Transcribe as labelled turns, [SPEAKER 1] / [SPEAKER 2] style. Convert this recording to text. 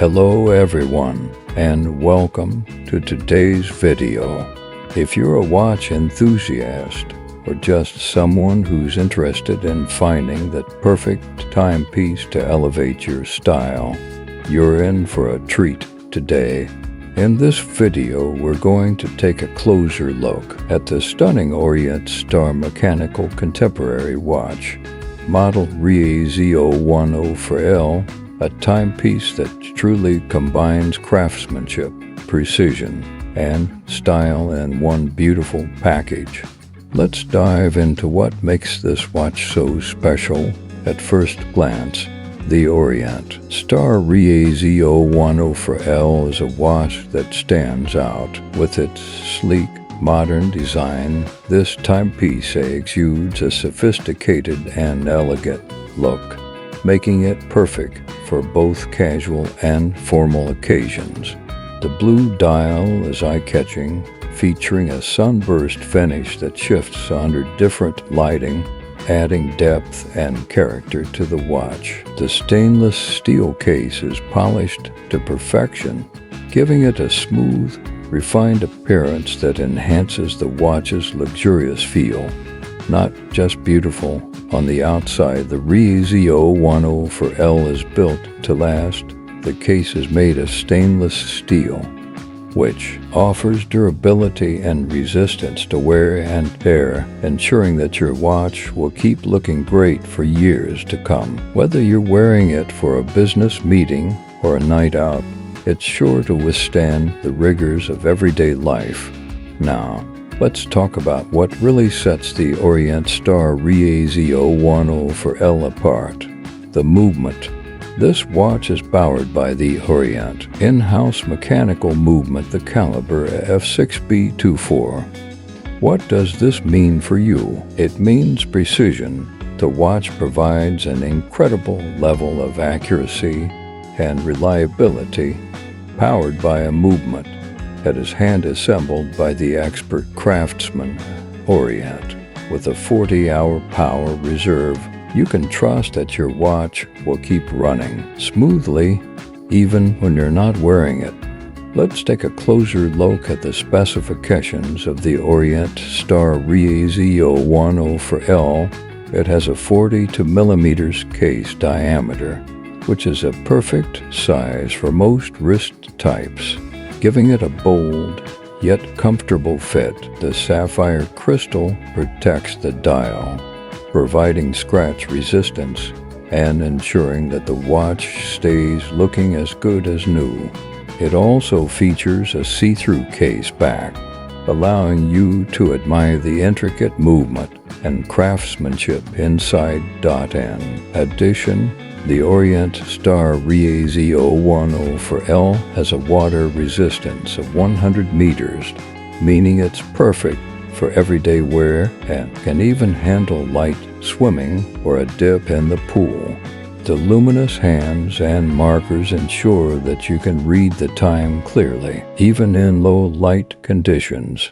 [SPEAKER 1] Hello everyone, and welcome to today's video. If you're a watch enthusiast, or just someone who's interested in finding that perfect timepiece to elevate your style, you're in for a treat today. In this video, we're going to take a closer look at the stunning Orient Star Mechanical Contemporary watch, model RE-AZ0104, a timepiece that truly combines craftsmanship, precision, and style in one beautiful package. Let's dive into what makes this watch so special. At first glance, the Orient Star RE-AZ0104 is a watch that stands out with its sleek, modern design. This timepiece exudes a sophisticated and elegant look, making it perfect for both casual and formal occasions. The blue dial is eye-catching, featuring a sunburst finish that shifts under different lighting, adding depth and character to the watch. The stainless steel case is polished to perfection, giving it a smooth, refined appearance that enhances the watch's luxurious feel. Not just beautiful on the outside, the RE-AZ0104 is built to last. The case is made of stainless steel, which offers durability and resistance to wear and tear, ensuring that your watch will keep looking great for years to come. Whether you're wearing it for a business meeting or a night out, it's sure to withstand the rigors of everyday life. Now, let's talk about what really sets the Orient Star RE-AZ0104 apart: the movement. This watch is powered by the Orient in-house mechanical movement, the caliber F6B24. What does this mean for you? It means precision. The watch provides an incredible level of accuracy and reliability, powered by a movement that is hand-assembled by the expert craftsman Orient. With a 40-hour power reserve, you can trust that your watch will keep running smoothly even when you're not wearing it. Let's take a closer look at the specifications of the Orient Star RE-AZ0104. It has a 42 millimeters case diameter, which is a perfect size for most wrist types, giving it a bold yet comfortable fit. The sapphire crystal protects the dial, providing scratch resistance and ensuring that the watch stays looking as good as new. It also features a see-through case back, allowing you to admire the intricate movement and craftsmanship inside. In addition, the Orient Star RE-AZ0104 has a water resistance of 100 meters, meaning it's perfect for everyday wear and can even handle light swimming or a dip in the pool. The luminous hands and markers ensure that you can read the time clearly, even in low light conditions.